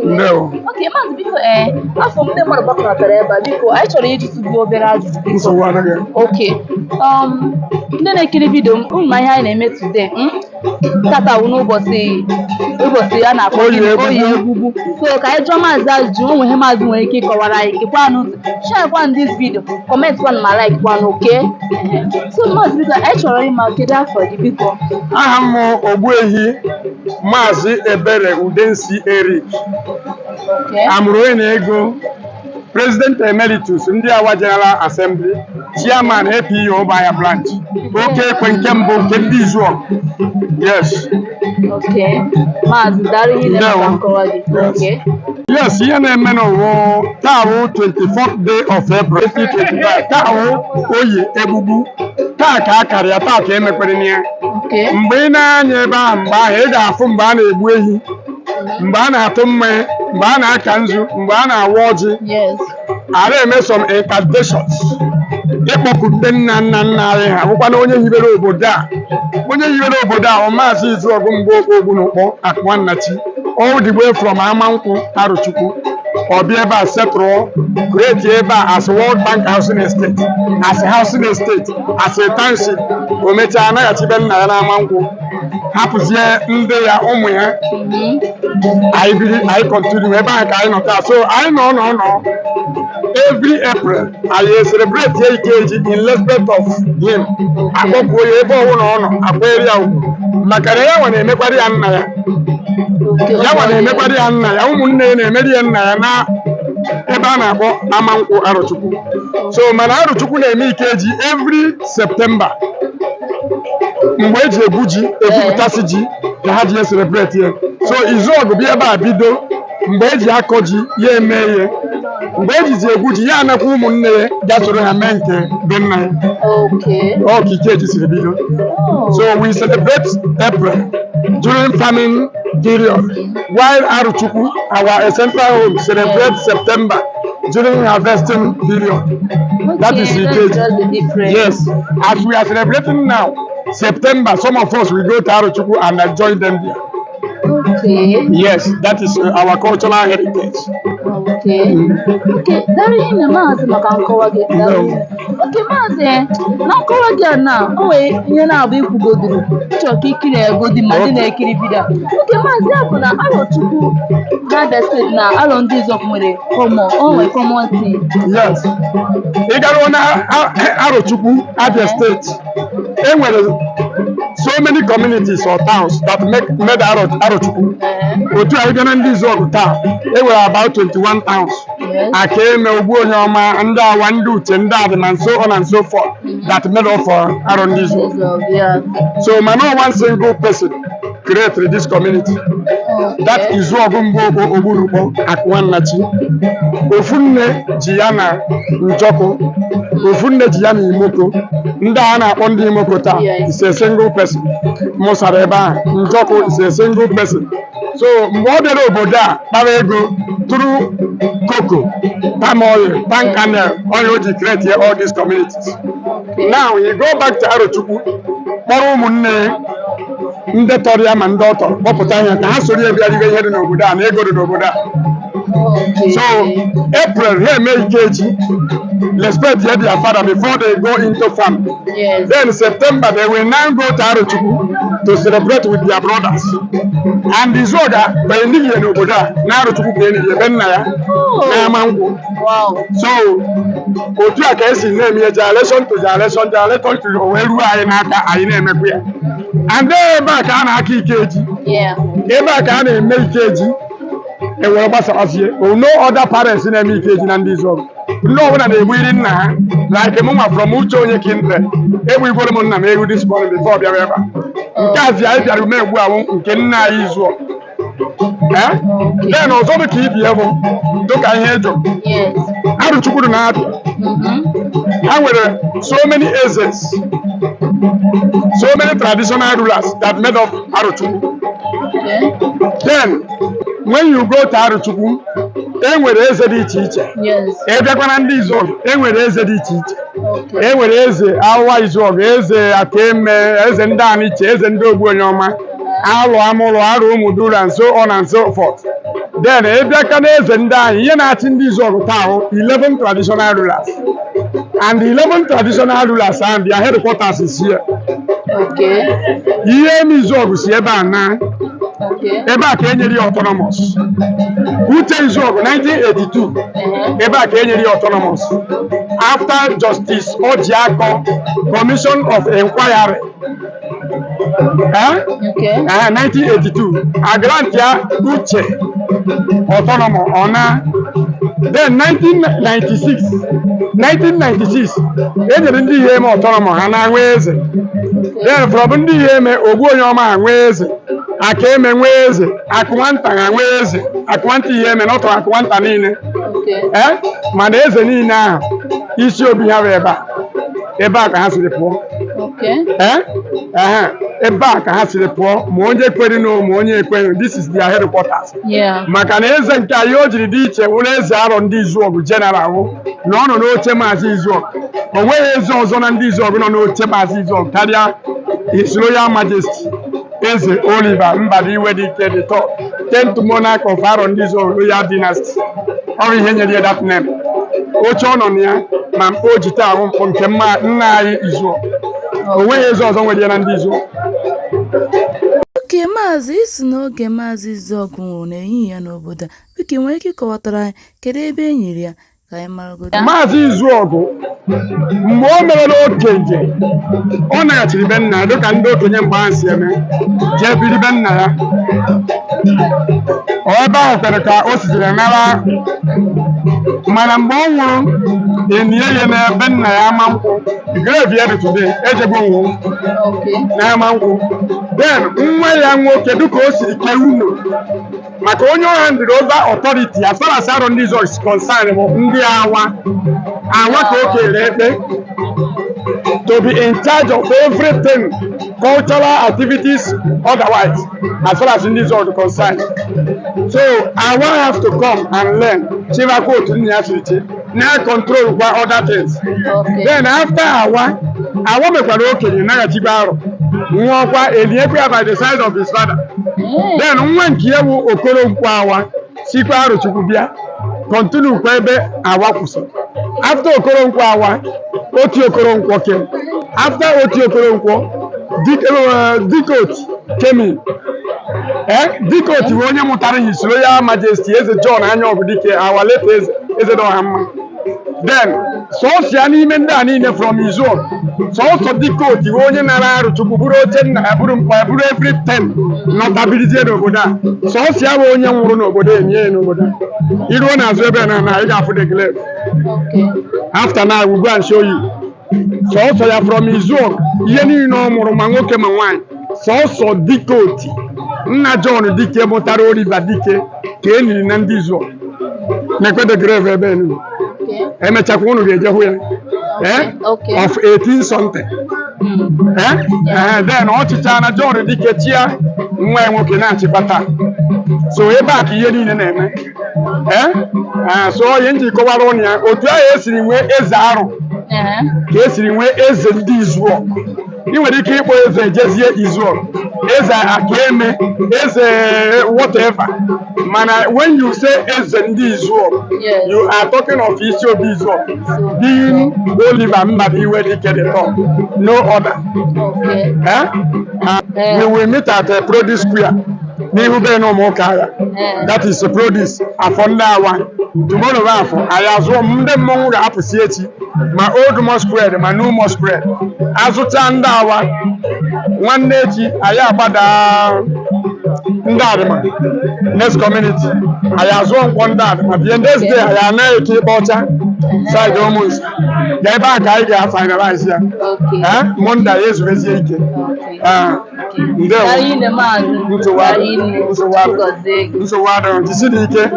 Ndewo. Okay, maazị biko afọ ndị mmadụ gbakọtara ebe a biko anyị chọrọ iji tụgbu obere ajụjụ biko. Nsogbu anaghị. Okay. Ndị na-ekiri vidio ụmụ ihe anyị na-eme today tata wụ n'ụbọchị a na-akpọ oyi egbugbu. So ka anyị jụọ maazị ajụjụ onwe ihe maazị nwere ike ịkọwara anyị kekwanụ share kwanụ this video comment kwanụ ma like kwanụ okay. So maazị biko anyị chọrọ ịma kedu afọ gị biko. Aha m Ogbuehi Maazị Ebere Udensi Eric. Amụrụ onye ego President Emeritus ndị Awa General Assembly, Chairman APU Obaya Branch, oke ekwe nke mbụ nke ndị Izuọgụ. Yes. Okay. Maazị dara ihe na-eme nkọwa gị. Okay. Yes, ihe na-eme n'ụwa taa wụ 24th day of April 2025. Taa wụ oyi egbugbu. Taa ka a kara ya, taa ka emekwere ya. Mgbe ị na-anya ebe ahụ mgbe ahụ ị ga-afụ mgbe a na-egbu ehi, mgbe a na-atụ mmanya, mgbe a na-aka nzu, mgbe a na-awa ọjị. A na-eme some incantations ịkpọku ndị nna nna nna anyị ha bụkwa na onye hibere obodo a. Onye hibere obodo a ọ Maazị Izuọgụ Mgbe Ogbunukpọ Akụnwannachi, all the way from Amankwụ Arochukwu. Ọ bịa ebe a setụrụ create ebe a as World Bank Housing Estate, as a housing estate, as a township. O mechaa anaghachibe nna ya n'Amankwụ, hapụzie ndị ya ụmụ ya. Anyị continue ebe ahụ ka anyị nọ taa. So anyị nọ every April I celebrate Ikeji in respect of him. Akpọpụ ya ebe ọbụla ọ nọ akwere ya ugwu maka na ya nwa na-emekwara ya nna ya. Ya nwa na-emekwara ya nna ya, ụmụnne ya na-emeri ya nna ya na ebe a na-akpọ Amankwụ Arochukwu. So mana Arochukwu na-eme Ikeji every September. Mgbe eji egwu ji egwupụtasị ji ka ha ji celebrate ya. So Izuọgụ bịa ebe a bido mgbe eji akọ ji ya eme ihe. Mgbe ejizi egwu ji ya anakwa ụmụnne ya ga soro ha mee nke be nna ya. Ọ ka Ikeji siri bido. So we celebrate April during farming period, while Arochukwu, our central home, celebrate September during harvesting period. That is Ikeji. Yes, as we are celebrating now, September, some of us will go to Arochukwu and join them there. Okay. Yes, that is our cultural heritage. Okay. Okay. Dari ihe maazị maka nkọwa gị. Okay, maazị na nkọwa gị na o nwere ihe na-abụ ikwugoduru chọọ ka ikiri egodi ma ndị na-ekiri vidio. Okay, maazị ya bụ na Arochukwu Abia State na Aro ndị Izuọgụ nwere common thing. Yes. Ị gara na Arochukwu Abia State, e nwere so many communities or towns that made Arochukwu. Otu anyị bịa na ndị Izuọgụ taa, e nwere about 21 towns. Aka eme Ogbu Onyeọma, ndị Awa, ndị Uche, ndị Adịma, and so on and so forth that made up for Aro ndị Izuọgụ. So man, no one single person created this community. That is Izuọgụ Mgbe Ogbunukpọ Akụnwannachi. Ofu nne ji ya na Njọkụ, ofu nne ji ya na Imoko. Ndị a na-akpọ ndị Imoko taa is a single person. Mụsara ebe ahụ Njọkụ is a single person. So mgbe ọ bịara obodo a kpara ego through cocoa, palm oil, palm kernel, oil ji create all these communities. Now you go back to Arochukwu, kpọrọ ụmụnne ndị tọrọ ya ma ndị ọ tọrọ kpọpụta ya ka ha soro ya bịa ribe ihe dị n'obodo a na ego dị n'obodo a. So April ha eme Ikeji, respect their father before they go into farm. Then September they will now go to Arochukwu to celebrate with their brothers. And Izuọgụ by Nigye n'obodo a na Arochukwu ka enyi ebe nna ya na Amankwụ. So otu a ka esi na-eme generation to generation to wee ruo anyị n'aka anyị na-emekwa ya. And ebe a ka a na-aka Ikeji, ebe a ka a na-eme Ikeji. Enwere gbasazie no other parents na-eme Ikeji na ndị Izuọgụ. Ndị ọbụla na-egbu iri nna ha, like mụnwa from Uche onye Kindred egbu igwere m nna m egwu this morning before bịara ebe a. Nke azi anyị bịara ume egbu ahụ nke nna anyị Izuọgụ. Then ọzọ dị ka ibi ebu dịka ihe ejo Arochukwu na Abia. Ha nwere so many ezes, so many traditional rulers that made up Arochukwu. Then when you go to Arochukwu, e nwere eze dị iche iche. E bịakwa na ndị Izuọgụ, e nwere eze dị iche iche. E nwere eze Awa Izuọgụ, eze Akeme, eze ndị Aniche, eze ndị Ogbu Onyeọma, Alụ Amụlụ, Arụ Ụmụduru, and so on and so forth. then ebe aka na-eze ndị anyị ihe na-achị ndị Izuọgụ taa ahụ 11 traditional rulers and 11 traditional rulers and their headquarters is here. Okay. Ihe eme Izuọgụ si ebe a na Okay. ebe a ka e nyere ya autonomous. Uche Izuọgụ 1982 ebe a ka e nyere ya autonomous after Justice Orjiako Commission of Inquiry. Okay. 1982 a grant ya Uche autonomous ona. Then 1996 e nyere ndị ihe eme autonomous ha na nwe eze. Then from ndị ihe eme ogbu onye ọma ha nwe eze, aka eme nwe eze, akụ nwata ha nwe eze, akụ nwata ihe eme n'ọtọ akụ nwata niile. Mana eze niile ahụ isi obi ha bụ ebe a ka ha siri pụọ. Ebe a ka ha siri pụọ ma onye kwere na ma onye ekweghị. This is their headquarters. Maka na eze nke anyị o jiri dị iche wụrụ eze arọ ndị Izuọgụ general na ọ nọ n'oche Maazị Izuọgụ. O nweghị eze ọzọ na ndị Izuọgụ nọ n'oche Maazị Izuọgụ karịa His Royal Majesty Eze Oliver Mbadiwedike the third, 10th monarch of arọ ndị Izuọgụ Royal Dynasty. Ọ ihe nyere ya that name. Oche ọ nọ na ya ma mkpa o ji taa ahụ mpụ nke nna anyị Izuọgụ. O nweghị eze ọzọ nwere ya na ndị Izuọgụ. Oke Maazị isi n'oge Maazị Izuọgụ nwụrụ n'ehihie ya n'obodo a, biko nwere ike ịkọwatara anyị kedu ebe e nyere ya ka anyị maragodo. Maazị Izuọgụ mgbe o merela okenye ọ naghachiri be nna ya dịka ndị okenye mgbe ha si eme jee biri be nna ya. Ebe ahụ kwere ka o sitere nara, mana mgbe ọ nwụrụ enyi ya n'ebe nna ya ama nkwụ grave ya dị today ejegbo nwụ na ama nkwụ. Then nwa ya nwoke dịka o siri kee unu maka onye ọha ndịrị over authority as far as arọ ndị Izuọgụ is concerned bụ ndị awa ka o kere ekpe to be in charge of everything cultural activities otherwise as far as ndị Izuọgụ concerned. So awa have to come and learn chivakwa otu nna ya siri chi na control kwa other things. Then after awa mekwara okenye naghachikwa arọ nwụọkwa eliekwa ya by the side of his father. Then nwa nke ya bụ Okoronkwo awa sikwa Arochukwu bịa continue kwa ebe awa kwụsịrị. After Okoronkwo awa Oti Okoronkwo came. After Oti Okoronkwo Dikot came in. Dikot bụ onye mụtara His Royal Majesty Eze John Anyabudike our late Eze Ọhamma. Then sọọsọ ya n'ime ndị a niile from Izuọgụ sọọsọ Dikot bụ onye nara Arochukwu bụrụ oche nna ya bụrụ mkpa ya bụrụ everything nọtabilizie n'obodo a. Sọọsọ ya bụ onye nwụrụ n'obodo enye ya n'obodo a. Iruo n'azụ ebe na ị ga-afụ the grave. After now we go and show you. Sọọsọ ya from Izuọgụ ihe niile ọ mụrụ ma nwoke ma nwaanyị sọọsọ Dikot nna John Dike mụtara Oliver Dike ka e niri na ndị Izuọgụ na-ekwe the grave ebe niile. Emechakwa unu ga-eje hụ ya of 18 something. Then ọchịcha na John Dike chia nwa ya nwoke na-achịkwa taa. So ebe a ka ihe niile na-eme. So onye nji kọwara ụnụ ya otu ahụ esiri nwee eze arụ ka esiri nwee eze ndị Izuọgụ. Ị nwere ike ịkpọ eze jezie Izuọgụ, eze Akaeme, eze whatever. Mana when you say eze ndị Izuọgụ, you are talking of Isiobi Izuọgụ being Oliver Mbadiwedike the third, no other. We will meet at Produce Square. N'ihu be na ụmụụka agha. That is Produce afọ ndị awa. Tomorrow afọ anyị azụọ ndị mmọnwụ ga-apụsi echi ma Old Mosque Square ma New Mosque Square. Azụcha ndị awa nwanne echi anyị agbada ndị Adịma next community anyị azụọ nkwọ ndị Adịma bie next day anyị anaghị eke ịkpa ọcha side ụmụnsi ga ebe a ka anyị ga-finalize ya. Monday ya ezubezie ike. Ndewo nsogbu adịghị jisi dị ike.